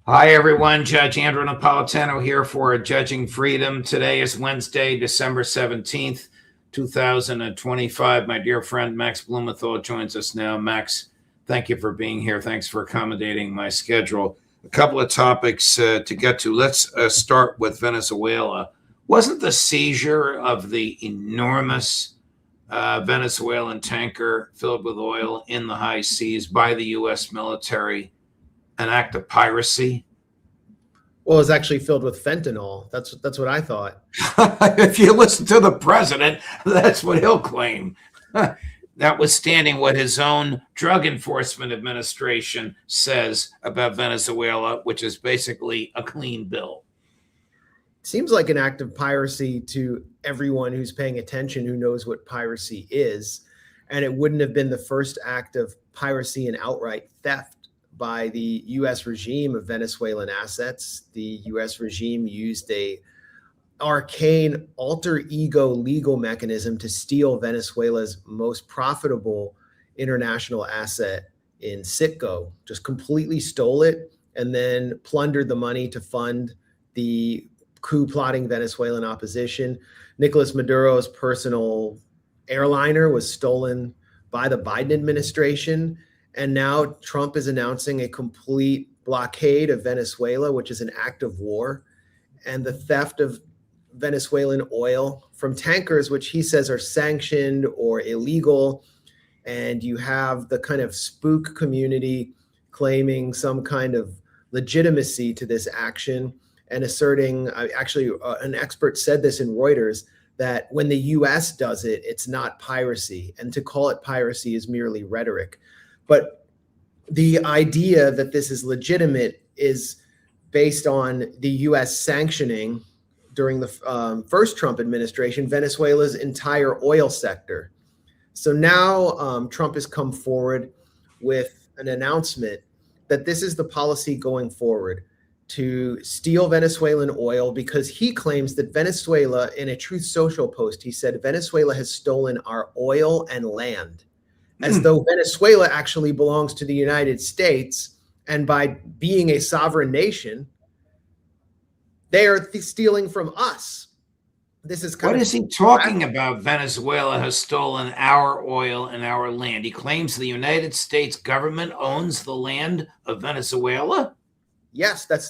Hi, everyone. Judge Andrew Napolitano here for Judging Freedom. Today is Wednesday, December 17th, 2025. My dear friend Max Blumenthal joins us now. Max, thank you for being here. Thanks for accommodating my schedule. A couple of topics to get to. Let's start with Venezuela. Wasn't the seizure of the enormous Venezuelan tanker filled with oil in the high seas by the U.S. military an act of piracy? Well, it's actually filled with fentanyl. That's what I thought. If you listen to the president, that's what he'll claim. Notwithstanding what his own Drug Enforcement Administration says about Venezuela, which is basically a clean bill. Seems like an act of piracy to everyone who's paying attention, who knows what piracy is. And it wouldn't have been the first act of piracy and outright theft by the U.S. regime of Venezuelan assets. The U.S. regime used a arcane alter ego legal mechanism to steal Venezuela's most profitable international asset in Citgo, just completely stole it and then plundered the money to fund the coup plotting Venezuelan opposition. Nicolas Maduro's personal airliner was stolen by the Biden administration. And now Trump is announcing a complete blockade of Venezuela, which is an act of war, and the theft of Venezuelan oil from tankers, which he says are sanctioned or illegal. And you have the kind of spook community claiming some kind of legitimacy to this action and asserting, actually, an expert said this in Reuters, that when the US does it, it's not piracy. And to call it piracy is merely rhetoric. But the idea that this is legitimate is based on the U.S. sanctioning during the first Trump administration, Venezuela's entire oil sector. So now Trump has come forward with an announcement that this is the policy going forward, to steal Venezuelan oil, because he claims that Venezuela, in a Truth Social post, he said, Venezuela has stolen our oil and land. As though Venezuela actually belongs to the United States, and by being a sovereign nation, they are stealing from us. This is what is he talking about? Venezuela has stolen our oil and our land. He claims the United States government owns the land of Venezuela. Yes, that's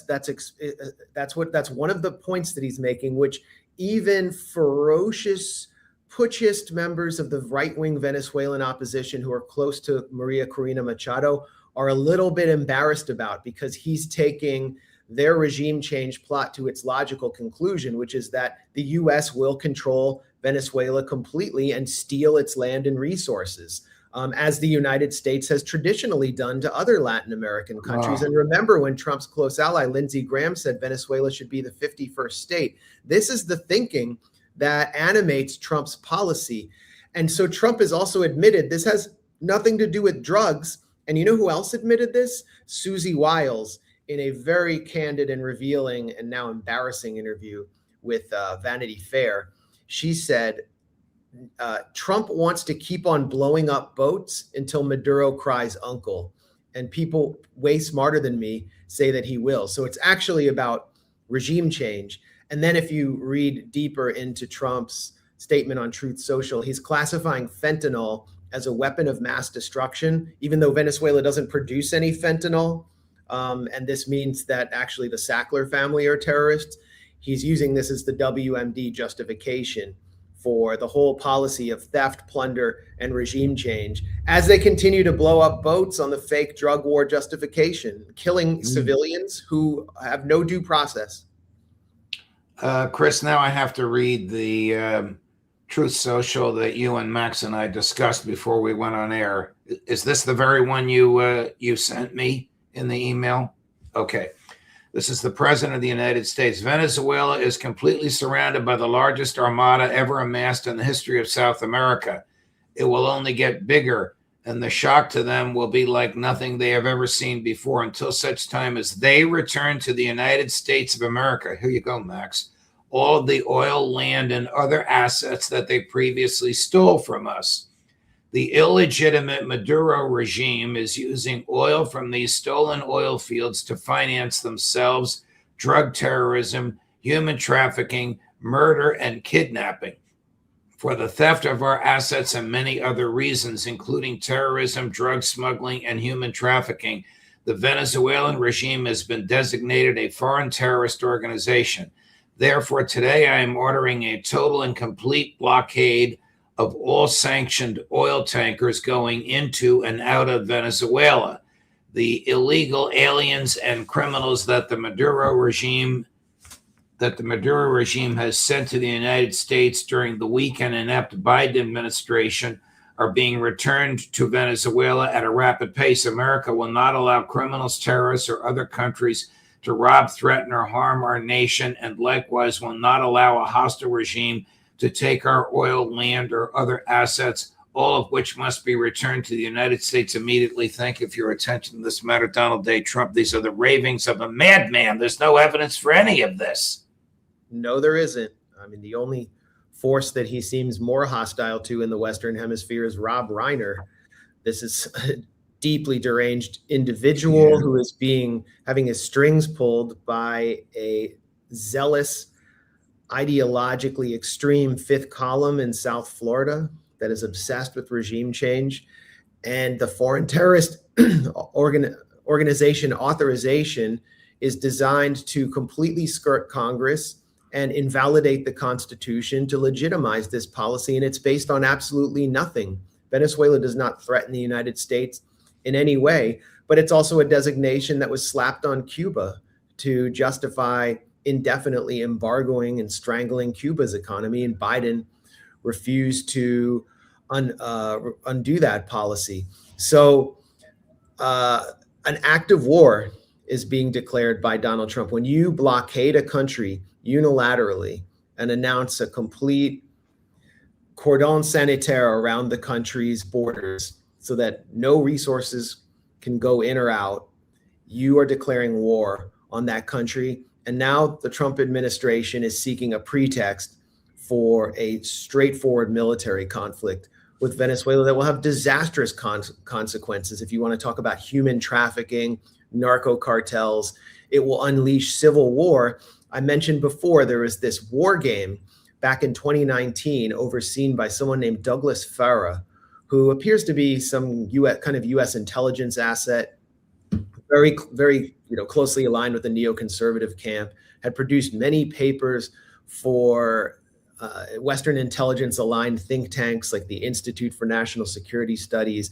one of the points that he's making, which even ferocious putschist members of the right-wing Venezuelan opposition who are close to Maria Corina Machado are a little bit embarrassed about, because he's taking their regime change plot to its logical conclusion, which is that the U.S. will control Venezuela completely and steal its land and resources, as the United States has traditionally done to other Latin American countries. Wow. And remember when Trump's close ally, Lindsey Graham, said Venezuela should be the 51st state. This is the thinking that animates Trump's policy. And so Trump has also admitted this has nothing to do with drugs. And you know who else admitted this? Susie Wiles, in a very candid and revealing and now embarrassing interview with Vanity Fair. She said, Trump wants to keep on blowing up boats until Maduro cries uncle. And people way smarter than me say that he will. So it's actually about regime change. And then if you read deeper into Trump's statement on Truth Social, he's classifying fentanyl as a weapon of mass destruction, even though Venezuela doesn't produce any fentanyl. And this means that actually the Sackler family are terrorists. He's using this as the WMD justification for the whole policy of theft, plunder, and regime change as they continue to blow up boats on the fake drug war justification, killing civilians who have no due process. Chris, now I have to read the Truth Social that you and Max and I discussed before we went on air. Is this the very one you sent me in the email? Okay. This is the President of the United States. Venezuela is completely surrounded by the largest armada ever amassed in the history of South America. It will only get bigger, and the shock to them will be like nothing they have ever seen before until such time as they return to the United States of America. Here you go, Max. All the oil, land, and other assets that they previously stole from us. The illegitimate Maduro regime is using oil from these stolen oil fields to finance themselves, drug terrorism, human trafficking, murder, and kidnapping. For the theft of our assets and many other reasons, including terrorism, drug smuggling, and human trafficking, the Venezuelan regime has been designated a foreign terrorist organization. Therefore, today I am ordering a total and complete blockade of all sanctioned oil tankers going into and out of Venezuela. The illegal aliens and criminals that the Maduro regime has sent to the United States during the weak and inept Biden administration are being returned to Venezuela at a rapid pace. America will not allow criminals, terrorists, or other countries to rob, threaten, or harm our nation, and likewise will not allow a hostile regime to take our oil, land, or other assets, all of which must be returned to the United States immediately. Thank you for your attention to this matter, Donald J. Trump. These are the ravings of a madman. There's no evidence for any of this. No, there isn't. I mean, the only force that he seems more hostile to in the Western Hemisphere is Rob Reiner. This is a deeply deranged individual who is having his strings pulled by a zealous, ideologically extreme fifth column in South Florida that is obsessed with regime change. And the foreign terrorist organization authorization is designed to completely skirt Congress and invalidate the Constitution to legitimize this policy. And it's based on absolutely nothing. Venezuela does not threaten the United States in any way, but it's also a designation that was slapped on Cuba to justify indefinitely embargoing and strangling Cuba's economy. And Biden refused to undo that policy. So an act of war is being declared by Donald Trump. When you blockade a country unilaterally and announce a complete cordon sanitaire around the country's borders so that no resources can go in or out, you are declaring war on that country. And now the Trump administration is seeking a pretext for a straightforward military conflict with Venezuela that will have disastrous consequences. If you want to talk about human trafficking, narco cartels, it will unleash civil war. I mentioned before, there was this war game back in 2019 overseen by someone named Douglas Farah, who appears to be some US intelligence asset, very, very closely aligned with the neoconservative camp, had produced many papers for Western intelligence aligned think tanks like the Institute for National Security Studies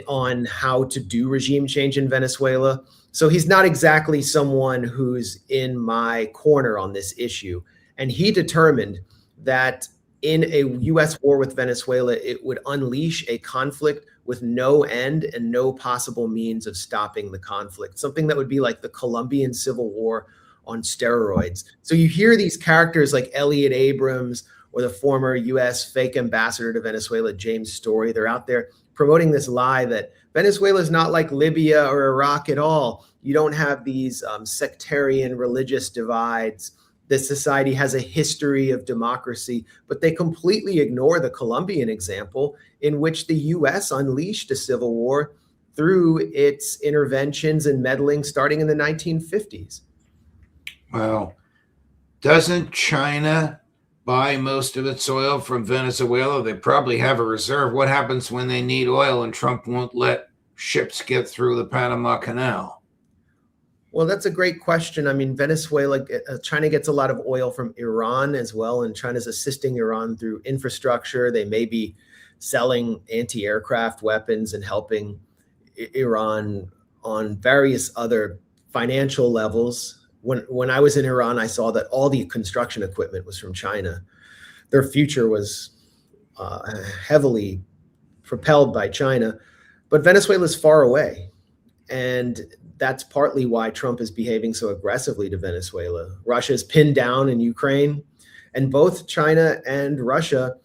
on how to do regime change in Venezuela. So he's not exactly someone who's in my corner on this issue. And he determined that in a US war with Venezuela, it would unleash a conflict with no end and no possible means of stopping the conflict, something that would be like the Colombian Civil War on steroids. So you hear these characters like Elliot Abrams or the former US fake ambassador to Venezuela, James Story. They're out there promoting this lie that Venezuela is not like Libya or Iraq at all. You don't have these sectarian religious divides. This society has a history of democracy, but they completely ignore the Colombian example in which the US unleashed a civil war through its interventions and meddling starting in the 1950s. Well, doesn't China buy most of its oil from Venezuela? They probably have a reserve. What happens when they need oil and Trump won't let ships get through the Panama Canal? Well, that's a great question. I mean, China gets a lot of oil from Iran as well, and China's assisting Iran through infrastructure. They may be selling anti-aircraft weapons and helping Iran on various other financial levels. When I was in Iran, I saw that all the construction equipment was from China. Their future was heavily propelled by China, but Venezuela is far away. And that's partly why Trump is behaving so aggressively to Venezuela. Russia is pinned down in Ukraine, and both China and Russia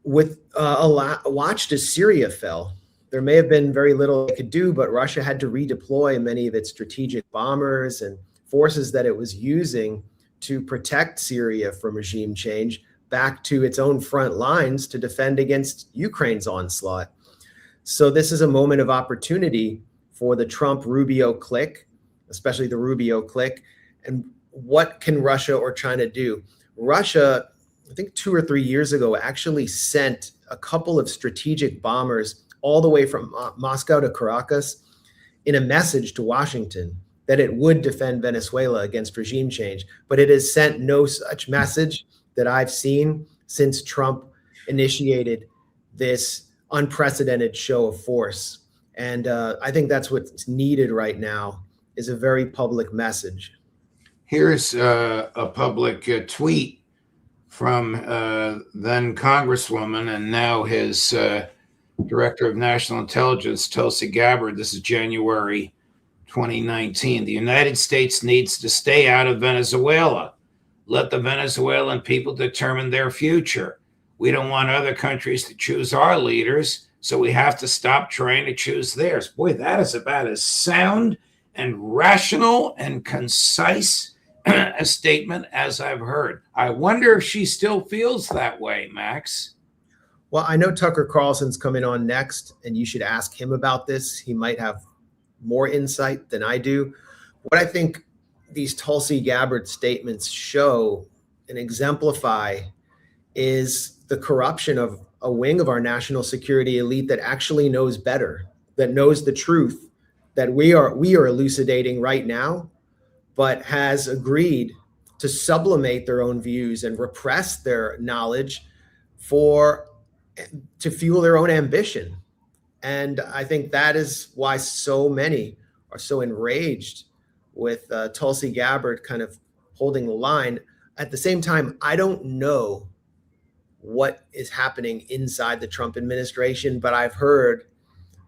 watched as Syria fell. There may have been very little they could do, but Russia had to redeploy many of its strategic bombers and forces that it was using to protect Syria from regime change back to its own front lines to defend against Ukraine's onslaught. So this is a moment of opportunity for the Trump-Rubio clique, especially the Rubio clique. And what can Russia or China do? Russia, I think 2 or 3 years ago, actually sent a couple of strategic bombers all the way from Moscow to Caracas in a message to Washington that it would defend Venezuela against regime change. But it has sent no such message that I've seen since Trump initiated this unprecedented show of force. And I think that's what's needed right now, is a very public message. Here's a public tweet from then Congresswoman and now his Director of National Intelligence, Tulsi Gabbard. This is January 2019. The United States needs to stay out of Venezuela. Let the Venezuelan people determine their future. We don't want other countries to choose our leaders, so we have to stop trying to choose theirs. Boy, that is about as sound and rational and concise a statement as I've heard. I wonder if she still feels that way, Max. Well, I know Tucker Carlson's coming on next, and you should ask him about this. He might have more insight than I do. What I think these Tulsi Gabbard statements show and exemplify is the corruption of a wing of our national security elite that actually knows better, that knows the truth that we are elucidating right now, but has agreed to sublimate their own views and repress their knowledge to fuel their own ambition. And I think that is why so many are so enraged with Tulsi Gabbard kind of holding the line. At the same time, I don't know what is happening inside the Trump administration, but I've heard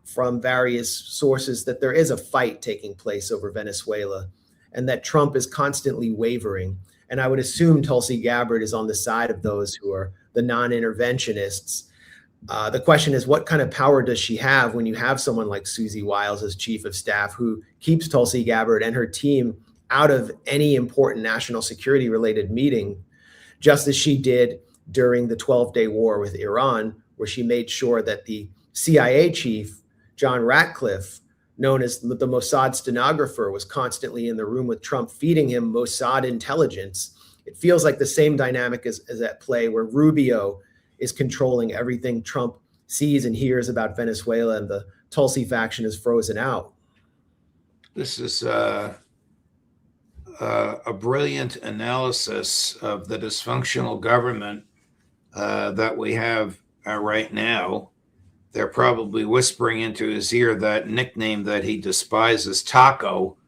from various sources that there is a fight taking place over Venezuela and that Trump is constantly wavering. And I would assume Tulsi Gabbard is on the side of those who are the non-interventionists. The question is, what kind of power does she have when you have someone like Susie Wiles as chief of staff, who keeps Tulsi Gabbard and her team out of any important national security related meeting, just as she did during the 12-day war with Iran, where she made sure that the CIA chief, John Ratcliffe, known as the Mossad stenographer, was constantly in the room with Trump, feeding him Mossad intelligence. It feels like the same dynamic is at play, where Rubio is controlling everything Trump sees and hears about Venezuela, and the Tulsi faction is frozen out. This is a brilliant analysis of the dysfunctional government that we have right now. They're probably whispering into his ear that nickname that he despises, Taco.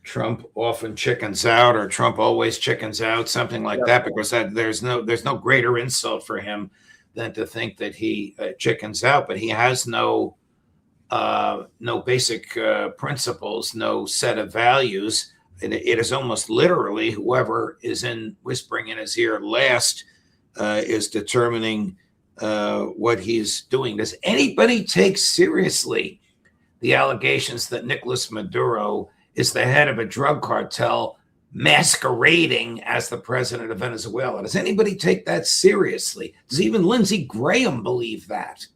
Trump often chickens out, or Trump always chickens out, something like that, because there's no greater insult for him than to think that he chickens out. But he has no basic principles, no set of values. It is almost literally whoever is whispering in his ear last is determining what he's doing. Does anybody take seriously the allegations that Nicolas Maduro is the head of a drug cartel masquerading as the president of Venezuela? Does anybody take that seriously? Does even Lindsey Graham believe that?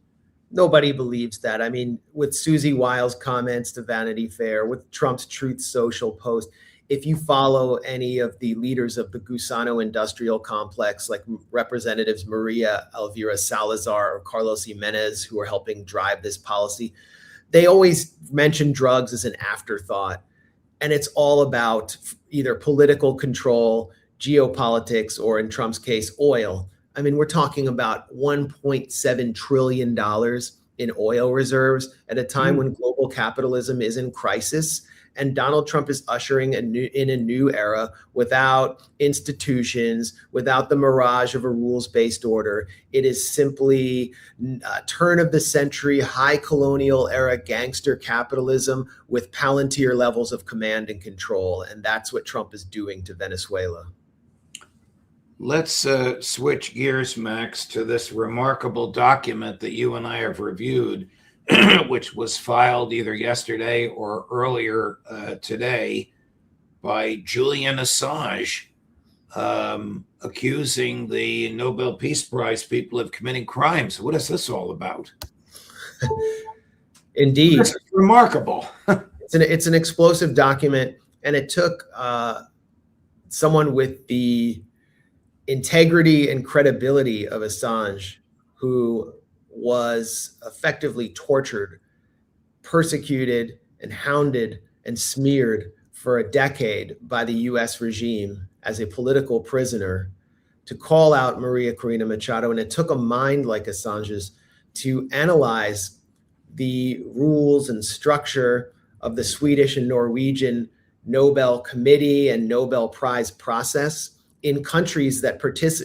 Nobody believes that. I mean, with Susie Wiles' comments to Vanity Fair, with Trump's Truth Social post, if you follow any of the leaders of the Gusano industrial complex, like Representatives Maria Elvira Salazar or Carlos Jimenez, who are helping drive this policy, they always mention drugs as an afterthought. And it's all about either political control, geopolitics, or in Trump's case, oil. I mean, we're talking about $1.7 trillion in oil reserves at a time when global capitalism is in crisis. And Donald Trump is ushering in a new era without institutions, without the mirage of a rules-based order. It is simply turn of the century, high colonial era gangster capitalism with Palantir levels of command and control. And that's what Trump is doing to Venezuela. Let's switch gears, Max, to this remarkable document that you and I have reviewed, which was filed either yesterday or earlier today by Julian Assange, accusing the Nobel Peace Prize people of committing crimes. What is this all about? Indeed. This is remarkable. It's an explosive document, and it took someone with the integrity and credibility of Assange, who was effectively tortured, persecuted, and hounded and smeared for a decade by the US regime as a political prisoner, to call out Maria Corina Machado. And it took a mind like Assange's to analyze the rules and structure of the Swedish and Norwegian Nobel Committee and Nobel Prize process in countries that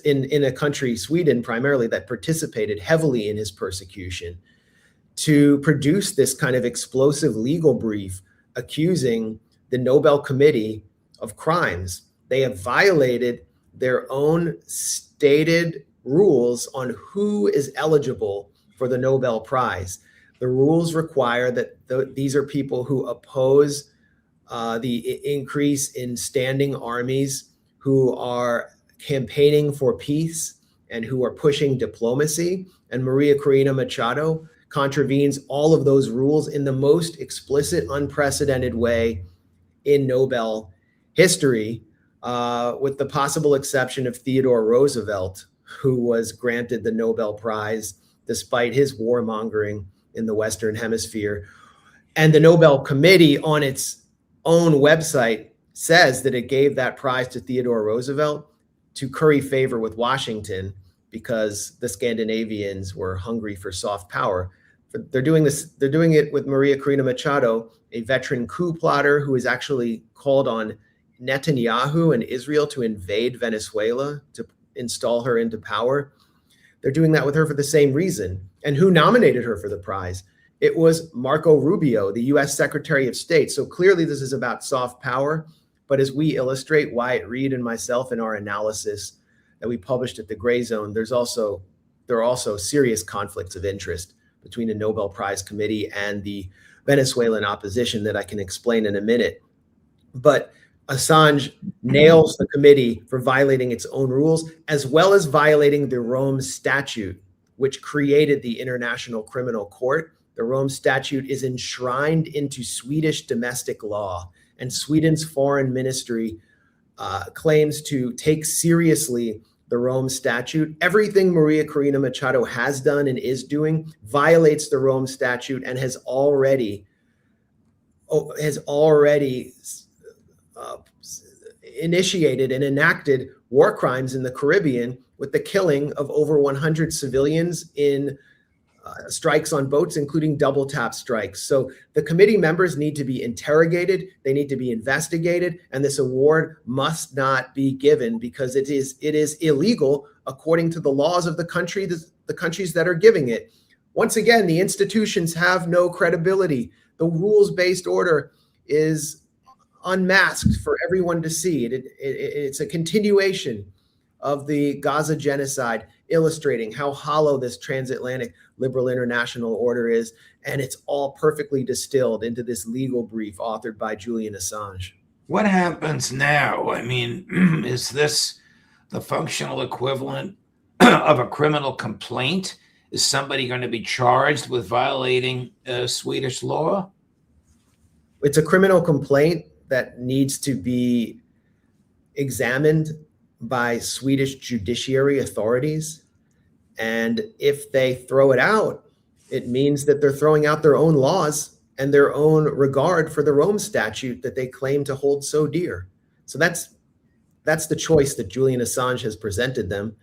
in a country, Sweden primarily, that participated heavily in his persecution, to produce this kind of explosive legal brief accusing the Nobel Committee of crimes. They have violated their own stated rules on who is eligible for the Nobel Prize. The rules require that these are people who oppose the increase in standing armies, who are campaigning for peace, and who are pushing diplomacy. And Maria Corina Machado contravenes all of those rules in the most explicit, unprecedented way in Nobel history, with the possible exception of Theodore Roosevelt, who was granted the Nobel Prize despite his warmongering in the Western Hemisphere. And the Nobel Committee on its own website says that it gave that prize to Theodore Roosevelt to curry favor with Washington because the Scandinavians were hungry for soft power. They're doing it with Maria Corina Machado, a veteran coup plotter who has actually called on Netanyahu and Israel to invade Venezuela to install her into power. They're doing that with her for the same reason. And who nominated her for the prize? It was Marco Rubio, the US Secretary of State. So clearly this is about soft power. But as we illustrate, Wyatt Reed and myself in our analysis that we published at the Gray Zone, there are also serious conflicts of interest between the Nobel Prize Committee and the Venezuelan opposition that I can explain in a minute. But Assange nails the committee for violating its own rules, as well as violating the Rome Statute, which created the International Criminal Court. The Rome Statute is enshrined into Swedish domestic law, and Sweden's foreign ministry claims to take seriously the Rome Statute. Everything Maria Corina Machado has done and is doing violates the Rome Statute and has already initiated and enacted war crimes in the Caribbean with the killing of over 100 civilians in strikes on boats, including double tap strikes. So the committee members need to be interrogated, they need to be investigated, and this award must not be given because it is illegal according to the laws of the countries that are giving it. Once again, the institutions have no credibility. The rules-based order is unmasked for everyone to see. It's a continuation of the Gaza genocide, illustrating how hollow this transatlantic liberal international order is. And it's all perfectly distilled into this legal brief authored by Julian Assange. What happens now? I mean, is this the functional equivalent of a criminal complaint? Is somebody going to be charged with violating Swedish law? It's a criminal complaint that needs to be examined by Swedish judiciary authorities. And if they throw it out, it means that they're throwing out their own laws and their own regard for the Rome Statute that they claim to hold so dear. So that's the choice that Julian Assange has presented them.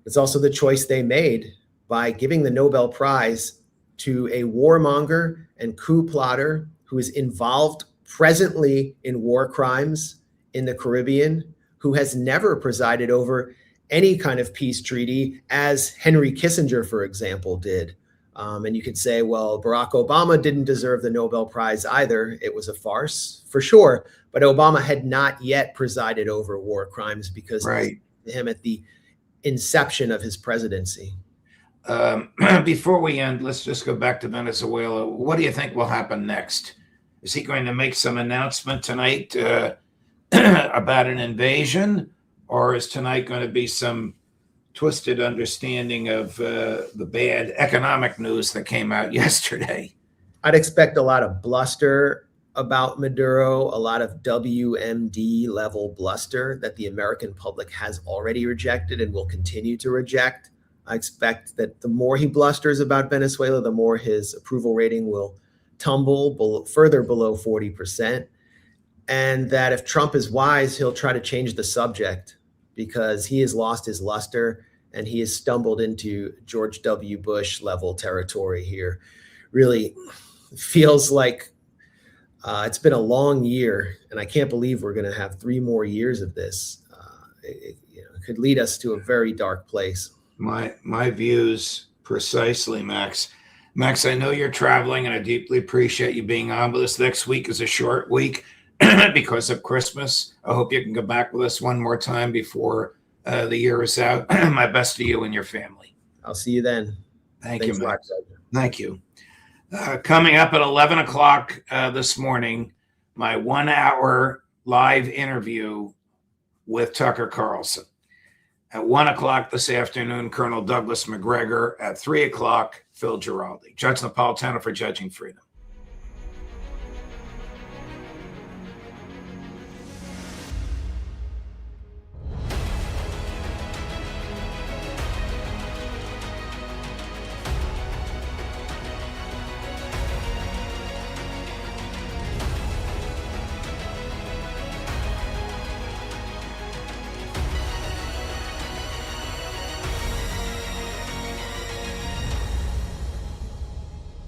It's also the choice they made by giving the Nobel Prize to a warmonger and coup plotter who is involved presently in war crimes in the Caribbean, who has never presided over any kind of peace treaty, as Henry Kissinger, for example, did. And you could say, well, Barack Obama didn't deserve the Nobel Prize either. It was a farce, for sure. But Obama had not yet presided over war crimes because Right. him at the inception of his presidency. Before we end, let's just go back to Venezuela. What do you think will happen next? Is he going to make some announcement tonight about an invasion? or is tonight going to be some twisted understanding of the bad economic news that came out yesterday? I'd expect a lot of bluster about Maduro, a lot of WMD level bluster that the American public has already rejected and will continue to reject. I expect that the more he blusters about Venezuela, the more his approval rating will tumble further below 40%. And that if Trump is wise, he'll try to change the subject because he has lost his luster and he has stumbled into George W. Bush level territory here. Really feels like it's been a long year, and I can't believe we're going to have 3 more years of this. It could lead us to a very dark place. My views precisely, Max. Max, I know you're traveling, and I deeply appreciate you being on with us. Next week is a short week because of Christmas. I hope you can go back with us one more time before the year is out. My best to you and your family. I'll see you then. Thank Thanks you, Max. a lot. Thank you. Coming up at 11 o'clock this morning, my 1-hour live interview with Tucker Carlson. At 1 o'clock this afternoon, Colonel Douglas McGregor. At 3 o'clock, Phil Giraldi. Judge Napolitano for Judging Freedom.